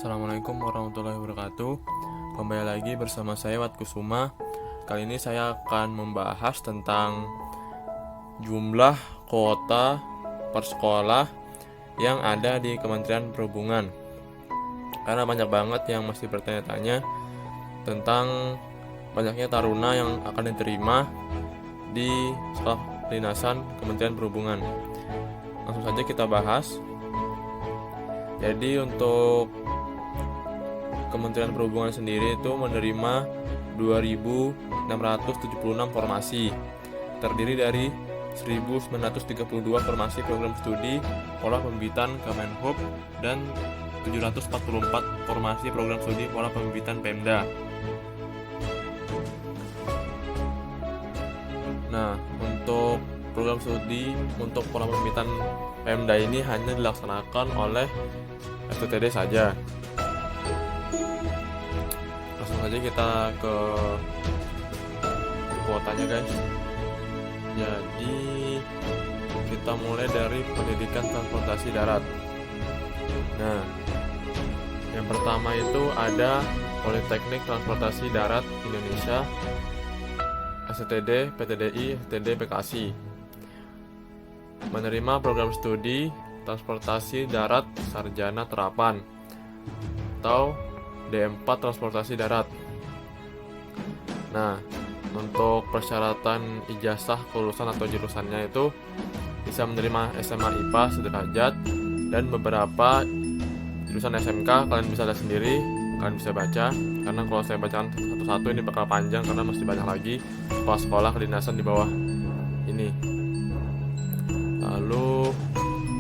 Assalamualaikum warahmatullahi wabarakatuh. Kembali lagi bersama saya Wat Kusuma. Kali ini saya akan membahas tentang jumlah kuota per sekolah yang ada di Kementerian Perhubungan. Karena banyak banget yang masih bertanya-tanya tentang banyaknya taruna yang akan diterima di sekolah kedinasan Kementerian Perhubungan. Langsung saja kita bahas. Jadi untuk Kementerian Perhubungan sendiri itu menerima 2.676 formasi, terdiri dari 1.932 formasi program studi pola pembibitan Kemenhub dan 744 formasi program studi pola pembibitan Pemda. Nah, untuk program studi untuk pola pembibitan Pemda ini hanya dilaksanakan oleh STTD saja. Langsung saja kita ke kuotanya, guys. Jadi kita mulai dari pendidikan transportasi darat. Nah, yang pertama itu ada Politeknik Transportasi Darat Indonesia, STTD, PTDI, STTD Bekasi. Menerima program studi transportasi darat sarjana terapan atau D4 transportasi darat. Nah, untuk persyaratan ijazah kelulusan atau jurusannya itu bisa menerima SMA IPA sederajat dan beberapa jurusan SMK kalian bisa lihat sendiri, kalian bisa baca. Karena kalau saya bacakan satu-satu ini bakal panjang karena masih banyak lagi sekolah-sekolah kedinasan di bawah ini. Lalu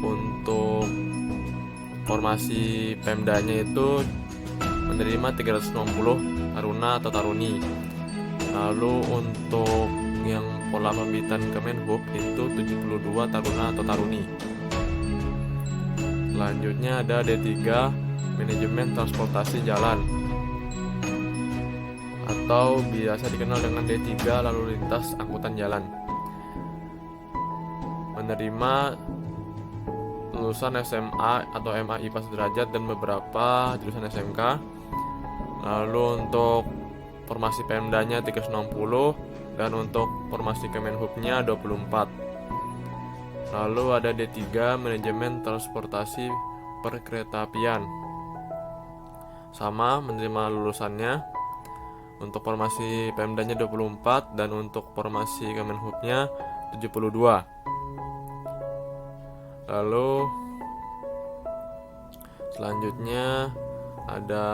untuk formasi Pemdanya itu menerima 360 taruna atau taruni. Lalu untuk yang pola pembibitan Kemenhub itu 72 taruna atau taruni. Selanjutnya ada D3 Manajemen Transportasi Jalan atau biasa dikenal dengan D3 Lalu Lintas Angkutan Jalan. Menerima lulusan SMA atau MA IPA sederajat dan beberapa jurusan SMK. Lalu untuk formasi Pemdanya 360 dan untuk formasi Kemenhubnya 24. Lalu ada D3 Manajemen Transportasi Perkeretaapian. Sama menerima lulusannya. Untuk formasi Pemdanya 24 dan untuk formasi Kemenhubnya 72. Lalu selanjutnya ada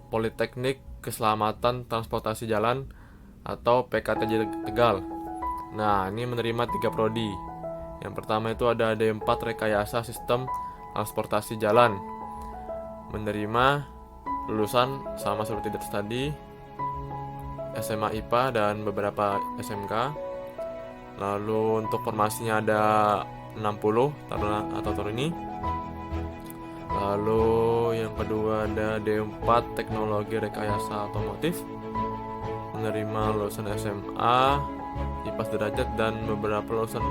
Politeknik Keselamatan Transportasi Jalan atau PKTJ Tegal. Nah, ini menerima 3 prodi. Yang pertama itu ada D4 Rekayasa Sistem Transportasi Jalan. Menerima lulusan sama seperti tadi, SMA IPA dan beberapa SMK. Lalu untuk formasinya ada 60 taruna atau taruni. Lalu yang kedua ada D4 Teknologi Rekayasa Otomotif. Menerima lulusan SMA IPA sederajat dan beberapa lulusan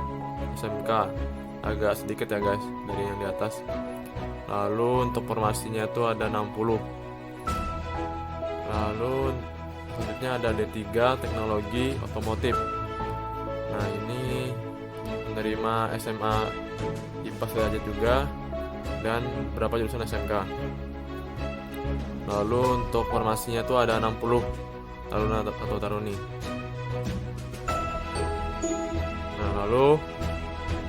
SMK. Agak sedikit ya guys dari yang di atas. Lalu untuk formasinya itu ada 60. Lalu selanjutnya ada D3 Teknologi Otomotif. Nah, ini menerima SMA IPA sederajat juga dan beberapa jurusan SMK. Lalu untuk formasinya itu ada 60 taruna atau taruni. Nah, lalu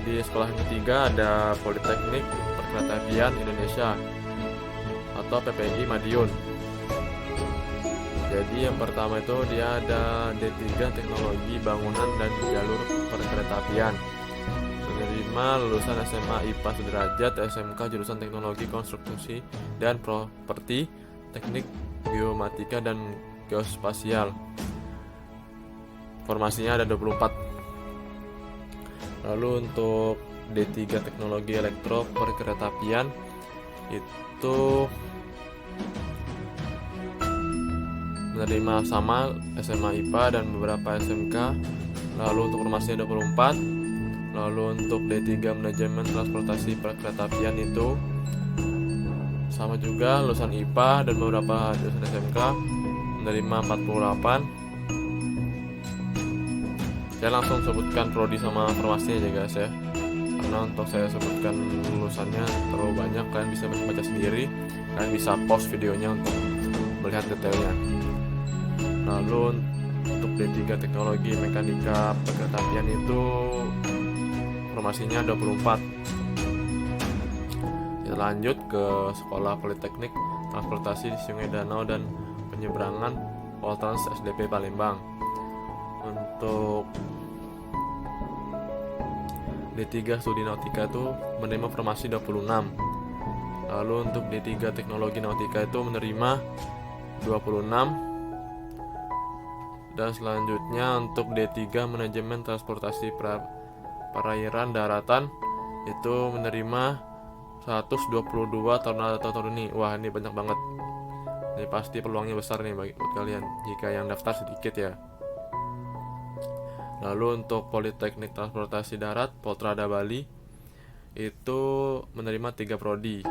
di sekolah yang ketiga ada Politeknik Perkeretaapian Indonesia atau PPI Madiun. Jadi yang pertama itu dia ada D3 Teknologi Bangunan dan Jalur Perkeretaapian. Menerima lulusan SMA IPA sederajat, SMK jurusan Teknologi Konstruksi dan Properti, Teknik Geomatika dan Geospasial. Formasinya ada 24. Lalu untuk D3 Teknologi Elektro Perkeretaapian itu menerima sama SMA IPA dan beberapa SMK. Lalu untuk formasinya 24. Lalu untuk D3 Manajemen Transportasi Perkeretaapian itu Sama juga lulusan IPA dan beberapa lulusan SMK menerima 48. Saya langsung sebutkan prodi sama formasinya aja guys ya, karena untuk saya sebutkan lulusannya terlalu banyak. Kalian bisa baca sendiri, kalian bisa pause videonya untuk melihat detailnya. Lalu untuk D3 Teknologi Mekanika Perkeretaapian itu formasinya 24. Kita lanjut ke Sekolah Politeknik Transportasi di Sungai Danau dan Penyeberangan Poltrans SDP Palembang. Untuk D3 Studi Nautika itu menerima formasi 26. Lalu untuk D3 Teknologi Nautika itu menerima 26. Dan selanjutnya untuk D3 Manajemen Transportasi Perairan Daratan itu menerima 122 tahun ini. Wah, ini banyak banget. Ini pasti peluangnya besar nih buat kalian jika yang daftar sedikit ya. Lalu untuk Politeknik Transportasi Darat Poltrada Bali itu menerima 3 prodi.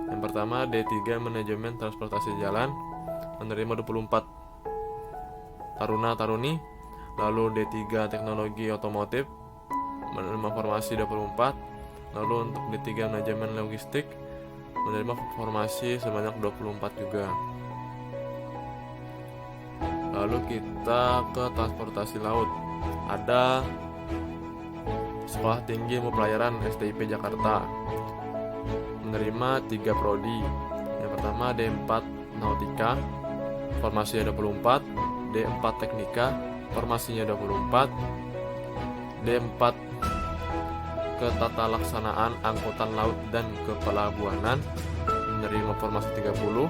Yang pertama D3 Manajemen Transportasi Jalan menerima 24 taruna-taruni. Lalu D3 Teknologi Otomotif menerima formasi 24. Lalu untuk D3 Manajemen Logistik menerima formasi sebanyak 24 juga. Lalu kita ke transportasi laut. Ada Sekolah Tinggi Ilmu Pelayaran STIP Jakarta menerima 3 prodi. Yang pertama D4 Nautika formasinya 24, D4 Teknika formasinya 24, D4 Ketatalaksanaan Angkutan Laut dan Kepelabuhanan menerima formasi 30.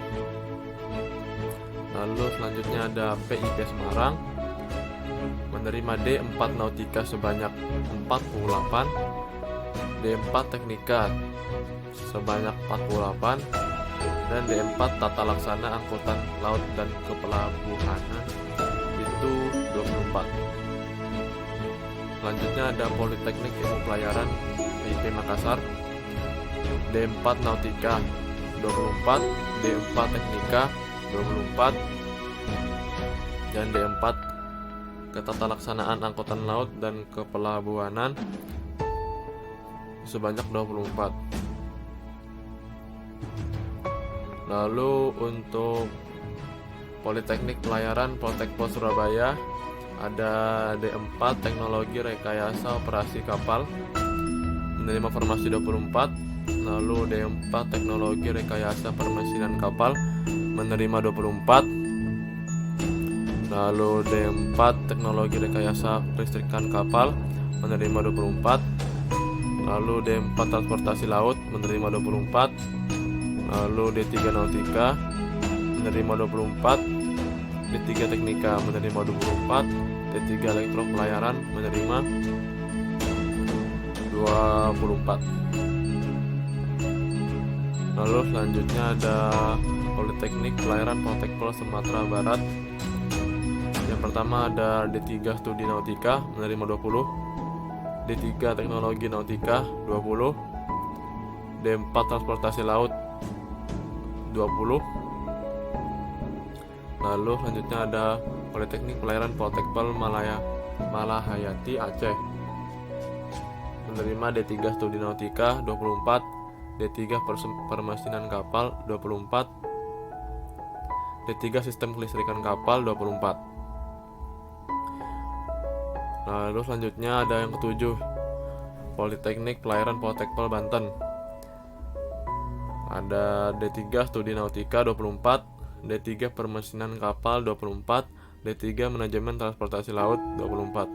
Lalu selanjutnya ada PIP Semarang menerima D4 Nautika sebanyak 48, D4 Teknika sebanyak 48, dan D4 Tata Laksana Angkutan Laut dan Kepelabuhanan itu 24. Selanjutnya ada Politeknik Ilmu Pelayaran PIP Makassar, D4 Nautika 24, D4 Teknika 24, dan D4 Ketatalaksanaan Angkutan Laut dan Kepelabuhanan sebanyak 24. Lalu untuk Politeknik Pelayaran Poltekpol Surabaya ada D4 Teknologi Rekayasa Operasi Kapal menerima formasi 24. Lalu D4 Teknologi Rekayasa Permesinan Kapal menerima 24. Lalu D4 Teknologi Rekayasa Kelistrikan Kapal menerima 24. Lalu D4 Transportasi Laut menerima 24. Lalu D3 Nautika menerima 24. D3 Teknika menerima 24. D3 Elektro Pelayaran menerima 24. Lalu selanjutnya ada Politeknik Pelayaran Poltekpol Sumatera Barat. Yang pertama ada D3 Studi Nautika menerima 20, D3 Teknologi Nautika 20, D4 Transportasi Laut 20. Lalu selanjutnya ada Politeknik Pelayaran Poltekpol Malahayati Aceh menerima D3 Studi Nautika 24, D3 Permesinan Kapal 24, D3 Sistem Kelistrikan Kapal 24. Lalu selanjutnya ada yang ketujuh, Politeknik Pelayaran Poltekpol Banten. Ada D3 Studi Nautika 24, D3 Permesinan Kapal 24, D3 Manajemen Transportasi Laut 24.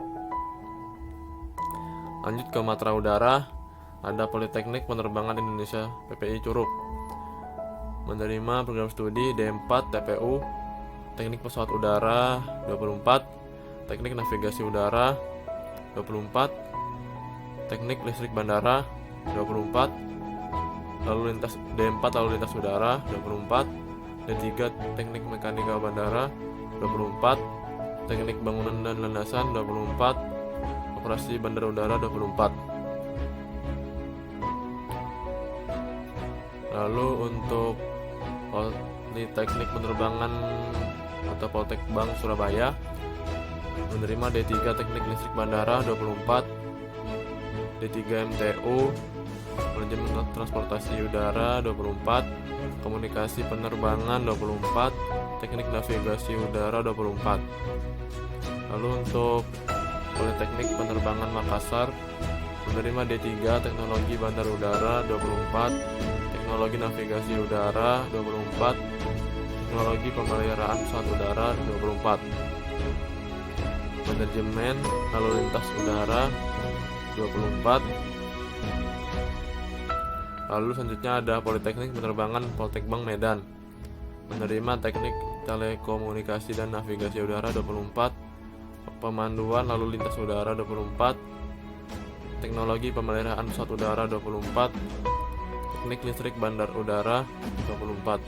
Lanjut ke Matra Udara, ada Politeknik Penerbangan Indonesia PPI Curug menerima program studi D4 TPU Teknik Pesawat Udara 24, Teknik Navigasi Udara 24, Teknik Listrik Bandara 24, lalu lintas D4 lalu lintas udara 24, D3 Teknik Mekanika Bandara 24, Teknik Bangunan dan Landasan 24, Operasi Bandara Udara 24. Lalu untuk Politeknik Penerbangan atau Poltekbang Surabaya menerima D3 Teknik Listrik Bandara 24, D3 MTU Manajemen Transportasi Udara 24, Komunikasi Penerbangan 24, Teknik Navigasi Udara 24. Lalu untuk Politeknik Penerbangan Makassar menerima D3 Teknologi Bandar Udara 24, Teknologi Navigasi Udara 24, Teknologi Pemeliharaan Pesawat Udara 24, Manajemen Lalu Lintas Udara 24. Lalu selanjutnya ada Politeknik Penerbangan Poltekbang Medan menerima Teknik Telekomunikasi dan Navigasi Udara 24, Pemanduan Lalu Lintas Udara 24, Teknologi Pemeliharaan Pesawat Udara 24, Teknik Listrik Bandar Udara 24.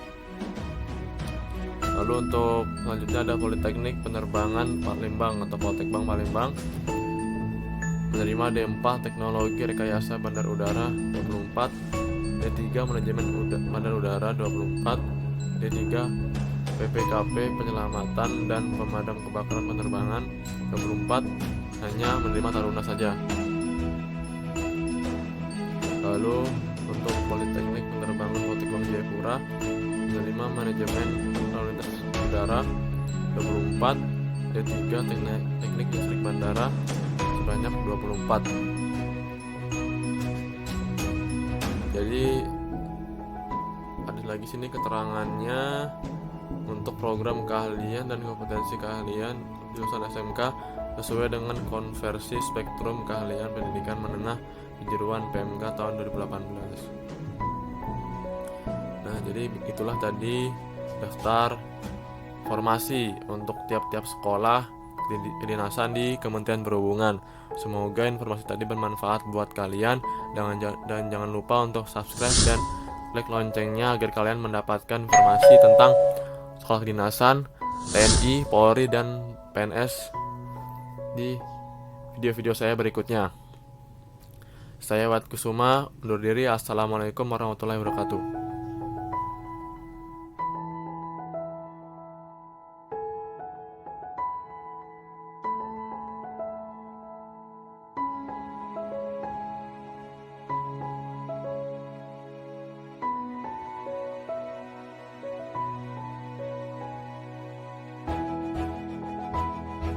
Lalu untuk selanjutnya ada Politeknik Penerbangan Palembang atau Poltekbang Palembang menerima D4 Teknologi Rekayasa Bandar Udara 24, D3 Manajemen Bandar Udara 24, D3 PPKP Penyelamatan dan Pemadam Kebakaran Penerbangan 24, hanya menerima taruna saja. Lalu untuk Politeknik Penerbangan Poltekbang Jayapura menerima Manajemen Lalu Lintas Udara 24, D3 Teknik Listrik Bandara sebanyak 24. Jadi ada lagi sini keterangannya untuk program keahlian dan kompetensi keahlian jurusan SMK sesuai dengan konversi spektrum keahlian pendidikan menengah kejuruan PMK tahun 2018. Nah, jadi itulah tadi daftar formasi untuk tiap-tiap sekolah kedinasan di Kementerian Perhubungan. Semoga informasi tadi bermanfaat buat kalian dan jangan lupa untuk subscribe dan like loncengnya agar kalian mendapatkan informasi tentang sekolah kedinasan, TNI, Polri, dan PNS di video-video saya berikutnya. Saya Watkusuma undur diri. Assalamualaikum warahmatullahi wabarakatuh.